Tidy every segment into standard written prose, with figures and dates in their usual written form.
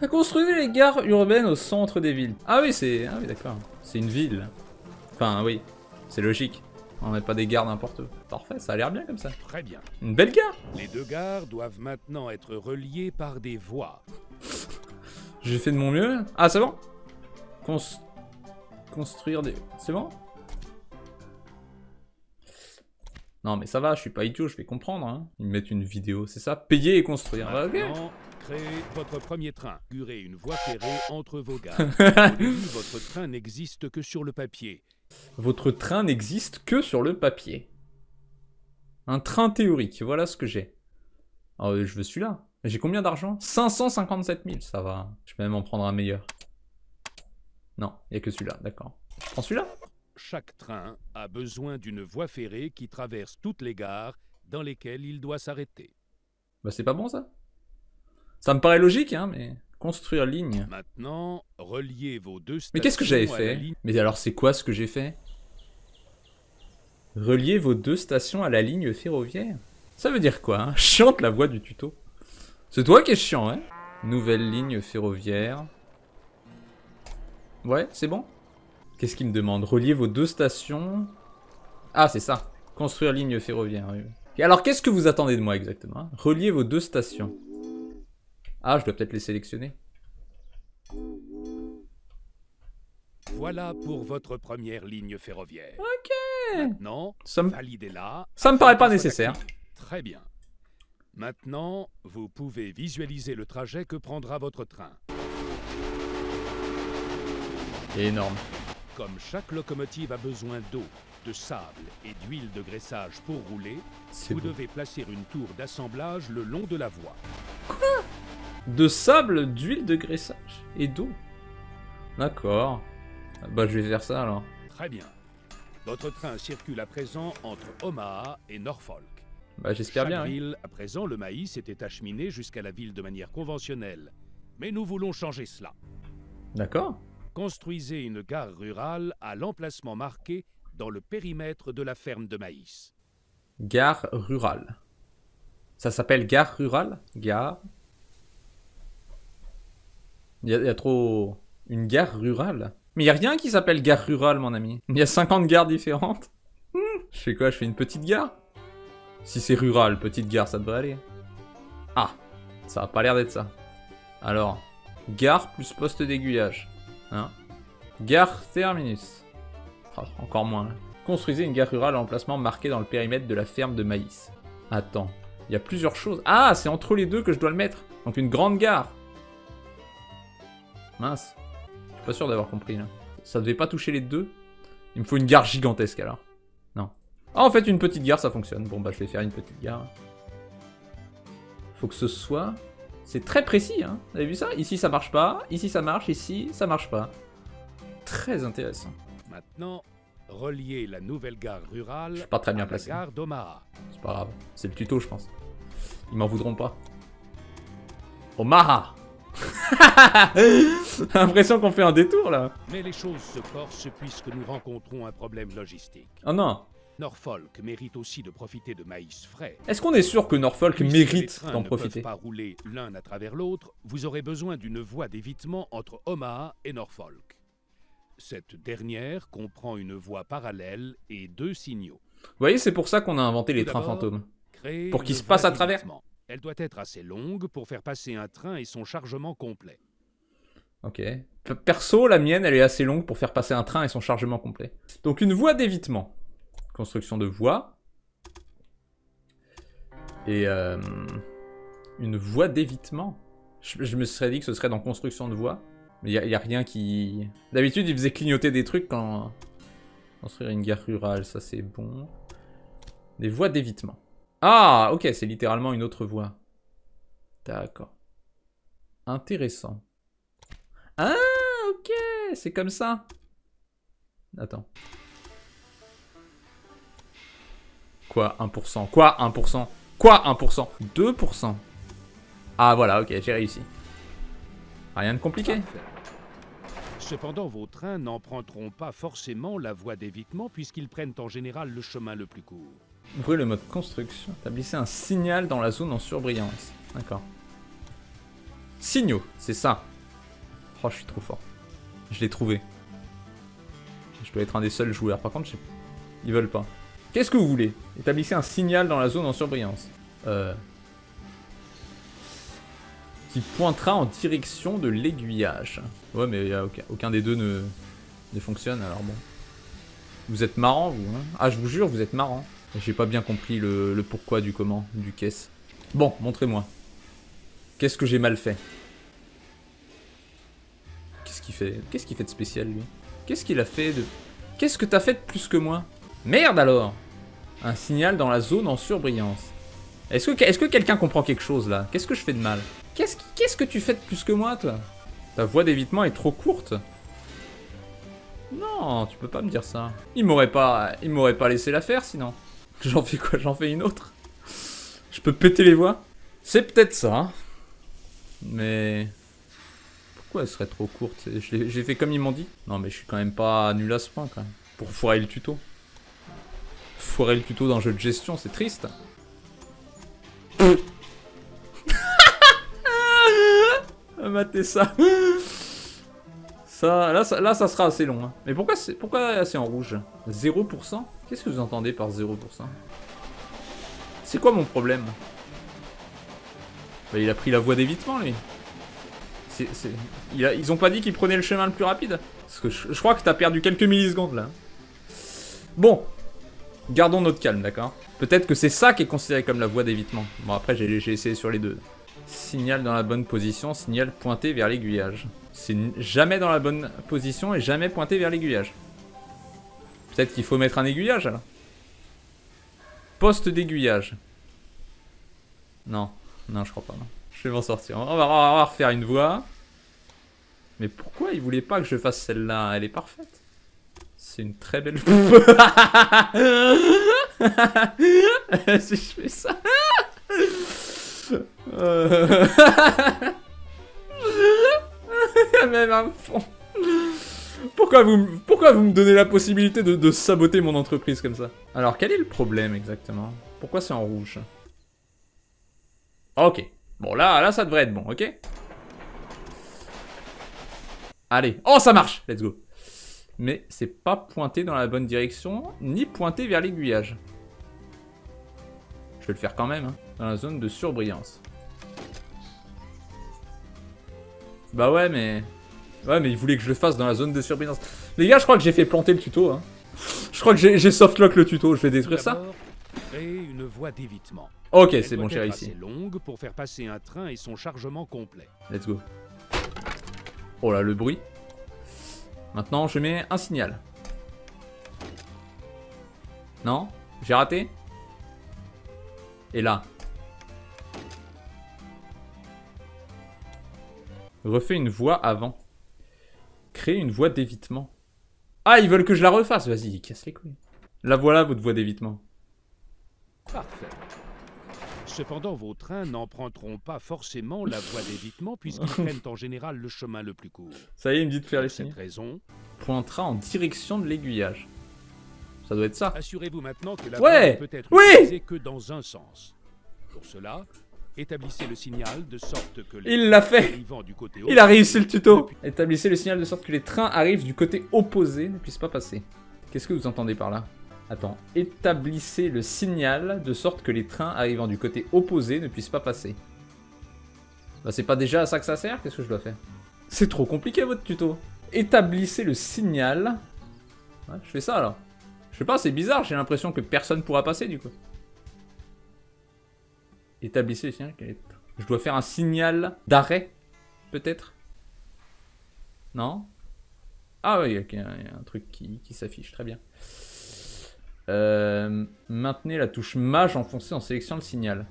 À construire les gares urbaines au centre des villes. Ah oui, c'est... Ah oui, d'accord. C'est une ville. Enfin, oui. C'est logique. On met pas des gares n'importe où. Parfait, ça a l'air bien comme ça. Très bien. Une belle gare. Les deux gares doivent maintenant être reliées par des voies. J'ai fait de mon mieux. Ah, c'est bon. Construire des... C'est bon. Non, mais ça va, je suis pas idiot, je vais comprendre. Hein. Ils me mettent une vidéo, c'est ça? Payer et construire. Ah, ok. Maintenant, créez votre premier train. Gurez une voie ferrée entre vos gares. Au début, votre train n'existe que sur le papier. Votre train n'existe que sur le papier. Un train théorique, voilà ce que j'ai. Oh, je veux celui-là. J'ai combien d'argent? 557 000, ça va. Je peux même en prendre un meilleur. Non, il n'y a que celui-là, d'accord. Je prends celui-là. Chaque train a besoin d'une voie ferrée qui traverse toutes les gares dans lesquelles il doit s'arrêter. Bah c'est pas bon ça. Ça me paraît logique, hein, mais... Construire ligne. Maintenant, reliez vos deux stations. Mais qu'est-ce que j'avais à la fait? ligne. Mais alors c'est quoi ce que j'ai fait? Relier vos deux stations à la ligne ferroviaire. Ça veut dire quoi, hein? Chiante la voix du tuto. C'est toi qui es chiant, hein? Nouvelle ligne ferroviaire. Ouais, c'est bon? Qu'est-ce qu'il me demande? Relier vos deux stations... Ah, c'est ça. Construire ligne ferroviaire, oui. Et alors, qu'est-ce que vous attendez de moi exactement, hein? Relier vos deux stations. Ah, je dois peut-être les sélectionner. Voilà pour votre première ligne ferroviaire. Ok. Maintenant, validez-la. Ça me paraît pas nécessaire. Très bien. Maintenant, vous pouvez visualiser le trajet que prendra votre train. Énorme. Comme chaque locomotive a besoin d'eau, de sable et d'huile de graissage pour rouler, vous devez placer une tour d'assemblage le long de la voie. Quoi? De sable, d'huile de graissage et d'eau. D'accord. Bah je vais faire ça alors. Très bien. Votre train circule à présent entre Omaha et Norfolk. Bah j'espère bien. Chaque ville, à présent, le maïs était acheminé jusqu'à la ville de manière conventionnelle. Mais nous voulons changer cela. D'accord. Construisez une gare rurale à l'emplacement marqué dans le périmètre de la ferme de maïs. Gare rurale. Ça s'appelle gare rurale? Gare. Il y a trop... Une gare rurale? Mais il n'y a rien qui s'appelle gare rurale, mon ami. Il y a 50 gares différentes. Je fais quoi? Je fais une petite gare? Si c'est rural, petite gare, ça devrait aller. Ah, ça a pas l'air d'être ça. Alors, gare plus poste d'aiguillage. Hein? Gare terminus. Oh, encore moins. Là. Construisez une gare rurale à emplacement marqué dans le périmètre de la ferme de maïs. Attends, il y a plusieurs choses. Ah, c'est entre les deux que je dois le mettre. Donc une grande gare. Mince. Je suis pas sûr d'avoir compris là. Ça devait pas toucher les deux. Il me faut une gare gigantesque alors. Non. Ah, en fait, une petite gare, ça fonctionne. Bon, bah, je vais faire une petite gare. Faut que ce soit... C'est très précis, hein. Vous avez vu ça? Ici, ça marche pas. Ici, ça marche. Ici, ça marche pas. Très intéressant. Maintenant, reliez la nouvelle gare rurale je suis pas très bien à placé. la gare d'Omaha. C'est pas grave. C'est le tuto, je pense. Ils m'en voudront pas. Omaha. L'impression qu'on fait un détour, là. Mais les choses se corsent puisque nous rencontrons un problème logistique. Oh non. Norfolk mérite aussi de profiter de maïs frais. Est-ce qu'on est sûr que Norfolk Puisque mérite les d'en trains profiter? ne peuvent pas rouler l'un à travers l'autre, vous aurez besoin d'une voie d'évitement entre Omaha et Norfolk. Cette dernière comprend une voie parallèle et deux signaux. Vous voyez, c'est pour ça qu'on a inventé les Tout trains d'abord, fantômes. créez Pour qu'ils une se passent voie à travers. d'évitement. Elle doit être assez longue pour faire passer un train et son chargement complet. Ok. Perso, la mienne, elle est assez longue pour faire passer un train et son chargement complet. Donc une voie d'évitement. Construction de voie. Et une voie d'évitement. Je me serais dit que ce serait dans construction de voie. Mais il n'y a rien qui... D'habitude, il faisait clignoter des trucs quand... Construire une gare rurale, ça c'est bon. Des voies d'évitement. Ah, ok, c'est littéralement une autre voie. D'accord. Intéressant. Ah, ok, c'est comme ça. Attends. Quoi, 1%? Quoi, 1%? Quoi, 1%? 2%? Ah, voilà, ok, j'ai réussi. Rien de compliqué. Parfait. Cependant, vos trains n'emprunteront pas forcément la voie d'évitement puisqu'ils prennent en général le chemin le plus court. Ouvrez le mode construction. Établissez un signal dans la zone en surbrillance. D'accord. Signaux, c'est ça. Oh, je suis trop fort. Je l'ai trouvé. Je dois être un des seuls joueurs. Par contre, ils veulent pas. Qu'est-ce que vous voulez? Établissez un signal dans la zone en surbrillance. Qui pointera en direction de l'aiguillage. Ouais, mais y a aucun des deux ne fonctionne, alors bon. Vous êtes marrant, vous, hein? Ah, je vous jure, vous êtes marrant. J'ai pas bien compris le pourquoi du comment, du qu'est-ce. Bon, montrez-moi. Qu'est-ce que j'ai mal fait? Qu'est-ce qu'il fait? Qu'est-ce qu'il fait de spécial, lui? Qu'est-ce qu'il a fait de... Qu'est-ce que t'as fait de plus que moi? Merde, alors! Un signal dans la zone en surbrillance. Est-ce que quelqu'un comprend quelque chose, là? Qu'est-ce que je fais de mal? Qu'est-ce que tu fais de plus que moi, toi? Ta voie d'évitement est trop courte. Non, tu peux pas me dire ça. Il m'aurait pas laissé la faire, sinon. J'en fais quoi? J'en fais une autre? Je peux péter les voies? C'est peut-être ça. Hein. Mais... Pourquoi elle serait trop courte? J'ai fait comme ils m'ont dit. Non, mais je suis quand même pas nul à ce point, quand même. Pour foirer le tuto. Foirer le tuto dans le jeu de gestion, c'est triste. Matez ça. Là, ça sera assez long. Hein. Mais pourquoi c'est en rouge? 0%? Qu'est-ce que vous entendez par 0%? C'est quoi mon problème? Bah, il a pris la voie d'évitement, lui. Ils ont pas dit qu'ils prenaient le chemin le plus rapide? Parce que je crois que t'as perdu quelques millisecondes, là. Bon. Gardons notre calme, d'accord? Peut-être que c'est ça qui est considéré comme la voie d'évitement. Bon, après, j'ai essayé sur les deux. Signal dans la bonne position, signal pointé vers l'aiguillage. C'est jamais dans la bonne position et jamais pointé vers l'aiguillage. Peut-être qu'il faut mettre un aiguillage, alors. Poste d'aiguillage. Non. Non, je crois pas. Non. Je vais m'en sortir. On va refaire une voie. Mais pourquoi il voulait pas que je fasse celle-là? Elle est parfaite. C'est une très belle... Si je fais ça... Même un fond. Pourquoi vous me donnez la possibilité de saboter mon entreprise comme ça? Alors, quel est le problème exactement? Pourquoi c'est en rouge? Ok. Bon, là, ça devrait être bon, ok? Allez. Oh, ça marche! Let's go. Mais c'est pas pointé dans la bonne direction, ni pointé vers l'aiguillage. Je vais le faire quand même, hein, dans la zone de surbrillance. Bah ouais, mais... Ouais, mais il voulait que je le fasse dans la zone de surbrillance. Les gars, je crois que j'ai fait planter le tuto, hein. Je crois que j'ai softlock le tuto, je vais détruire ça. Créer une voie d'évitement. Ok, c'est bon, j'ai réussi. Elle doit être assez longue pour faire passer un train et son chargement complet. Let's go. Oh là, le bruit. Maintenant, je mets un signal. Non? J'ai raté? Et là. Refais une voie avant. Créer une voie d'évitement. Ah, ils veulent que je la refasse. Vas-y, ils cassent les couilles. La voilà, votre voie d'évitement. Parfait. Cependant, vos trains n'emprunteront pas forcément la voie d'évitement puisqu'ils prennent en général le chemin le plus court. Ça y est, il me dit de faire les signes. signes. Cette raison... Pointera en direction de l'aiguillage. Ça doit être ça. Assurez-vous maintenant que la voie ne peut être utilisée que dans un sens. Pour cela, établissez le signal de sorte que les il l'a fait. Du côté il a réussi le tuto. Établissez le signal de sorte que les trains arrivent du côté opposé ne puissent pas passer. Qu'est-ce que vous entendez par là? Attends. Établissez le signal de sorte que les trains arrivant du côté opposé ne puissent pas passer. Bah c'est pas déjà à ça que ça sert? Qu'est-ce que je dois faire? C'est trop compliqué votre tuto. Établissez le signal. Ouais, je fais ça alors. Je sais pas, c'est bizarre, j'ai l'impression que personne pourra passer du coup. Établissez le signal. Je dois faire un signal d'arrêt, peut-être? Non? Ah oui, ok, il y a un truc qui s'affiche, très bien. Maintenez la touche mage enfoncée en sélectionnant le signal.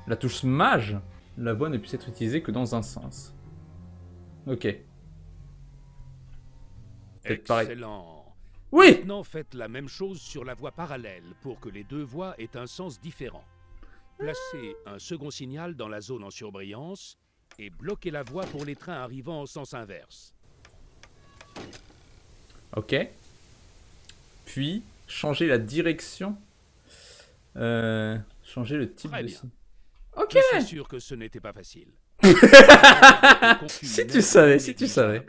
La touche mage, la voie ne puisse être utilisée que dans un sens. Ok. Excellent. Oui! Maintenant, faites la même chose sur la voie parallèle pour que les deux voies aient un sens différent. Placez un second signal dans la zone en surbrillance et bloquez la voie pour les trains arrivant en sens inverse. Ok. Puis, changer la direction. Changer le type de signe. Ok. Je suis sûr que ce n'était pas facile. Si tu savais, si tu savais.